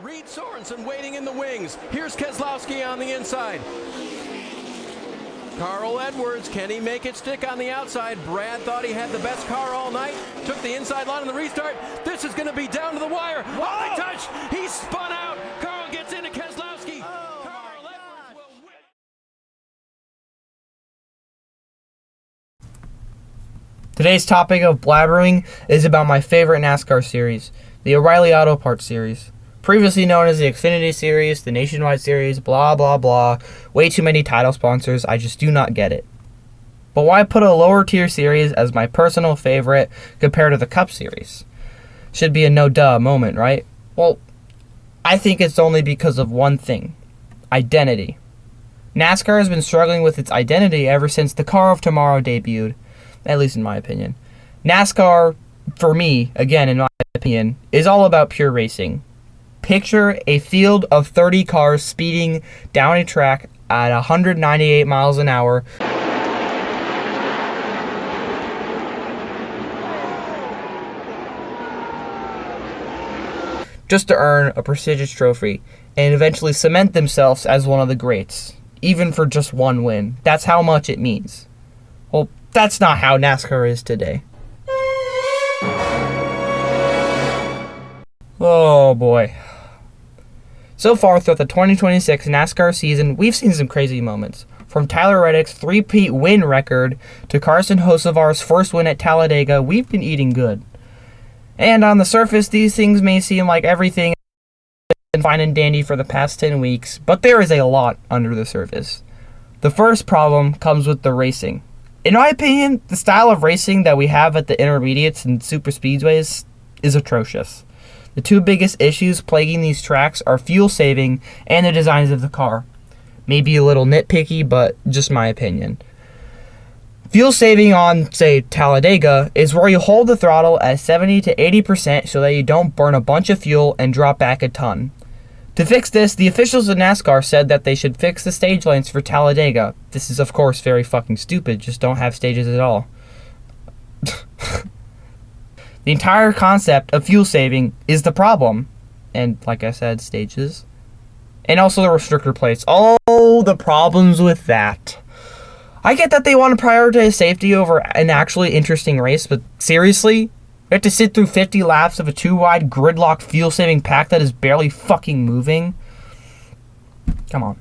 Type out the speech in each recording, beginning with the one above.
Reed Sorensen waiting in the wings. Here's Keselowski on the inside. Carl Edwards, can he make it stick on the outside? Brad thought he had the best car all night. Took the inside line in the restart. This is going to be down to the wire. Oh, they touch. He spun out. Carl gets into Keselowski. Carl Edwards will win. Today's topic of blabbering is about my favorite NASCAR series, the O'Reilly Auto Parts series. Previously known as the Xfinity Series, the Nationwide Series, blah blah blah, way too many title sponsors, I just do not get it. But why put a lower tier series as my personal favorite compared to the Cup Series? Should be a no-duh moment, right? Well, I think it's only because of one thing: identity. NASCAR has been struggling with its identity ever since the Car of Tomorrow debuted, at least in my opinion. NASCAR, for me, again in my opinion, is all about pure racing. Picture a field of 30 cars speeding down a track at 198 miles an hour. Just to earn a prestigious trophy and eventually cement themselves as one of the greats, even for just one win. That's how much it means. Well, that's not how NASCAR is today. Oh boy. So far throughout the 2026 NASCAR season, we've seen some crazy moments. From Tyler Reddick's three-peat win record to Carson Hocevar's first win at Talladega, we've been eating good. And on the surface, these things may seem like everything has been fine and dandy for the past 10 weeks, but there is a lot under the surface. The first problem comes with the racing. In my opinion, the style of racing that we have at the intermediates and super speedways is atrocious. The two biggest issues plaguing these tracks are fuel saving and the designs of the car. Maybe a little nitpicky, but just my opinion. Fuel saving on, say, Talladega is where you hold the throttle at 70 to 80% so that you don't burn a bunch of fuel and drop back a ton. To fix this, the officials of NASCAR said that they should fix the stage lengths for Talladega. This is, of course, very fucking stupid. Just don't have stages at all. The entire concept of fuel saving is the problem. And like I said, stages. And also the restrictor plates. Oh, the problems with that. I get that they want to prioritize safety over an actually interesting race, but seriously? You have to sit through 50 laps of a 2-wide gridlocked fuel saving pack that is barely fucking moving? Come on.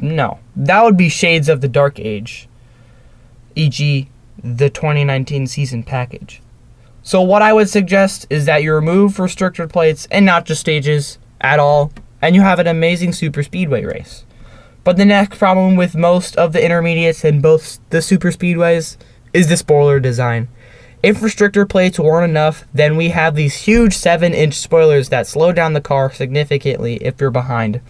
No. That would be shades of the Dark Age. E.g. the 2019 season package. So what I would suggest is that you remove restrictor plates and not just stages at all, and you have an amazing super speedway race. But the next problem with most of the intermediates and both the super speedways is the spoiler design. If restrictor plates weren't enough, then we have these huge 7-inch spoilers that slow down the car significantly if you're behind.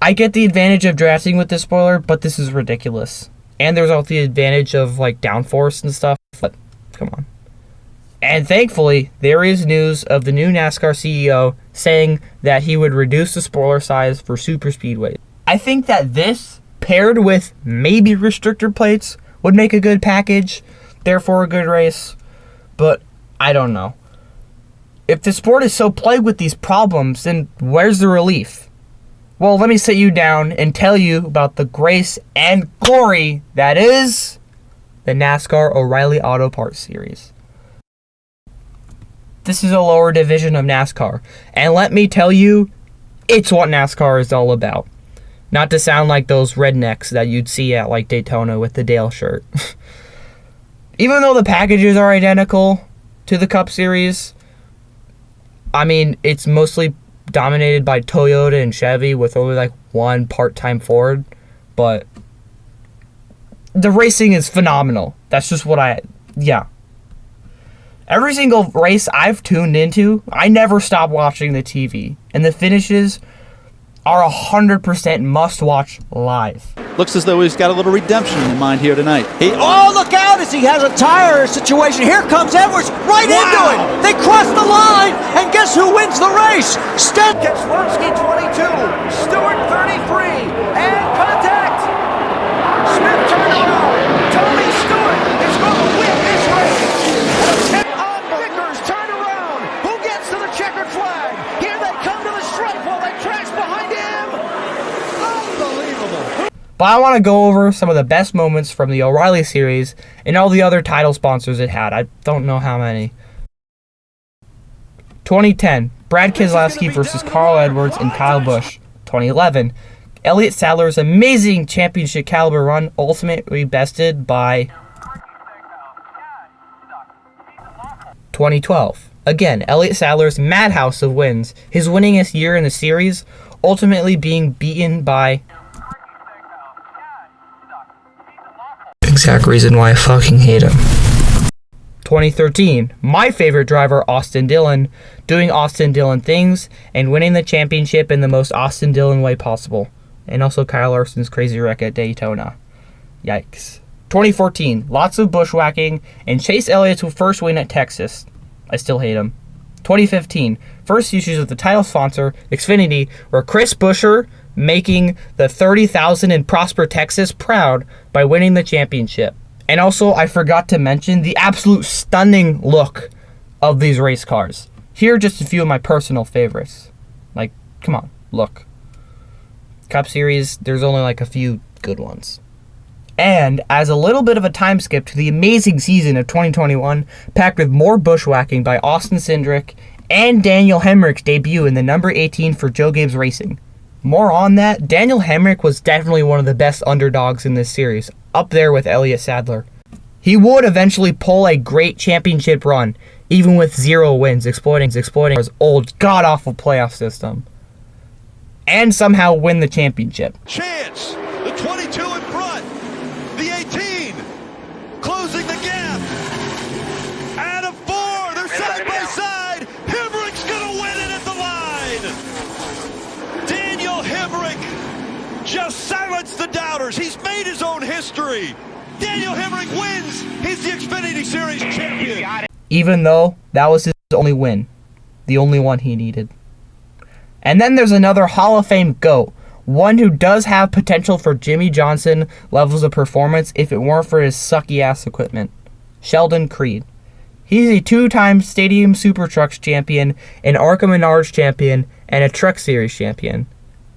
I get the advantage of drafting with this spoiler, but this is ridiculous. And there's also the advantage of like downforce and stuff, but come on. And thankfully, there is news of the new NASCAR CEO saying that he would reduce the spoiler size for super speedways. I think that this, paired with maybe restrictor plates, would make a good package, therefore a good race, but I don't know. If the sport is so plagued with these problems, then where's the relief? Well, let me sit you down and tell you about the grace and glory that is the NASCAR O'Reilly Auto Parts series. This is a lower division of NASCAR, and let me tell you, it's what NASCAR is all about. Not to sound like those rednecks that you'd see at like Daytona with the Dale shirt. Even though the packages are identical to the Cup Series, I mean, it's mostly dominated by Toyota and Chevy with only like one part-time Ford, but the racing is phenomenal. That's just what Every single race I've tuned into, I never stop watching the TV. And the finishes are 100% must-watch live. Looks as though he's got a little redemption in mind here tonight. Oh, look out as he has a tire situation. Here comes Edwards right into it. They cross the line, and guess who wins the race? Keselowski 22, Stewart 33, and contact. Smith turned around. Tony Stewart is going to win this race. Vickers turned around. Who gets to the checkered flag? Here they come to the stripe. But I want to go over some of the best moments from the O'Reilly series and all the other title sponsors it had. I don't know how many. 2010, Brad Keselowski versus Carl Edwards and Kyle Busch. 2011, Elliott Sadler's amazing championship caliber run ultimately bested by 2012. Again, Elliott Sadler's madhouse of wins, his winningest year in the series, ultimately being beaten by exact reason why I fucking hate him. 2013, my favorite driver, Austin Dillon, doing Austin Dillon things and winning the championship in the most Austin Dillon way possible. And also Kyle Larson's crazy wreck at Daytona. Yikes. 2014, lots of bushwhacking and Chase Elliott's first win at Texas. I still hate him. 2015, first issues of the title sponsor, Xfinity, where Chris Buescher making the 30,000 in Prosper, Texas proud by winning the championship. And also, I forgot to mention the absolute stunning look of these race cars. Here are just a few of my personal favorites. Like, come on, look. Cup Series, there's only like a few good ones. And as a little bit of a time skip to the amazing season of 2021, packed with more bushwhacking by Austin Cindric and Daniel Hemric's debut in the number 18 for Joe Gibbs Racing. More on that, Daniel Hemric was definitely one of the best underdogs in this series, up there with Elliott Sadler. He would eventually pull a great championship run, even with 0 wins, exploiting his old god-awful playoff system, and somehow win the championship. Chance, the 22 in front, the 18, closing the gap, out of 4, they're side by side, Hemric's gonna win it at the line. Daniel Hemric just silenced the doubters, he's made his own history. Daniel Hemric wins, he's the Xfinity Series champion. Even though that was his only win, the only one he needed. And then there's another Hall of Fame GOAT, one who does have potential for Jimmy Johnson levels of performance if it weren't for his sucky ass equipment. Sheldon Creed. He's a 2-time Stadium Super Trucks champion, an ARCA Menards champion, and a Truck Series champion.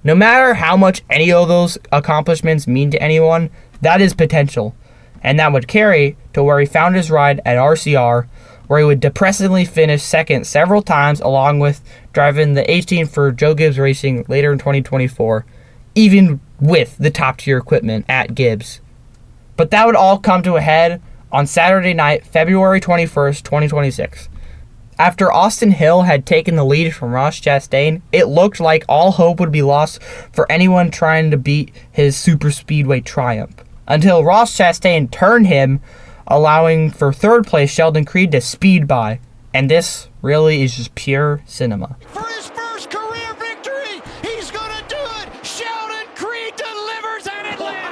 No matter how much any of those accomplishments mean to anyone, that is potential. And that would carry to where he found his ride at RCR, where he would depressingly finish second several times along with driving the 18 for Joe Gibbs Racing later in 2024, even with the top-tier equipment at Gibbs. But that would all come to a head on Saturday night, February 21st, 2026. After Austin Hill had taken the lead from Ross Chastain, it looked like all hope would be lost for anyone trying to beat his super speedway triumph, until Ross Chastain turned him, allowing for third place Sheldon Creed to speed by. And this really is just pure cinema. For his first career victory, he's gonna do it! Sheldon Creed delivers at Atlanta!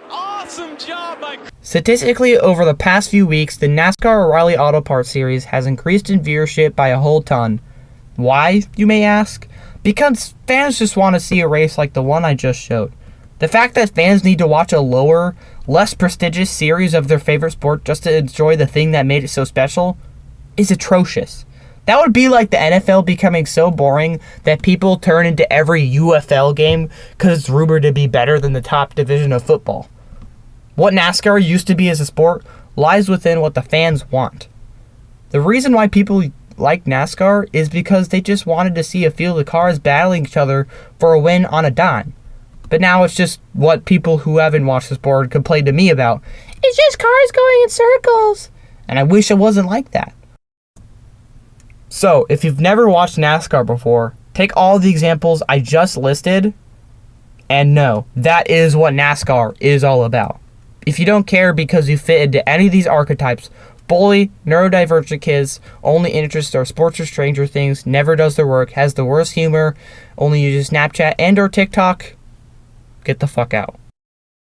Awesome job by... Statistically, over the past few weeks, the NASCAR O'Reilly Auto Parts series has increased in viewership by a whole ton. Why, you may ask? Because fans just want to see a race like the one I just showed. The fact that fans need to watch a lower, less prestigious series of their favorite sport just to enjoy the thing that made it so special is atrocious. That would be like the NFL becoming so boring that people turn into every UFL game because it's rumored to be better than the top division of football. What NASCAR used to be as a sport lies within what the fans want. The reason why people like NASCAR is because they just wanted to see a field of cars battling each other for a win on a dime. But now it's just what people who haven't watched the sport complain to me about. It's just cars going in circles. And I wish it wasn't like that. So, if you've never watched NASCAR before, take all the examples I just listed and know that is what NASCAR is all about. If you don't care because you fit into any of these archetypes, bully, neurodivergent kids, only interests are sports or Stranger Things, never does their work, has the worst humor, only uses Snapchat and or TikTok, get the fuck out.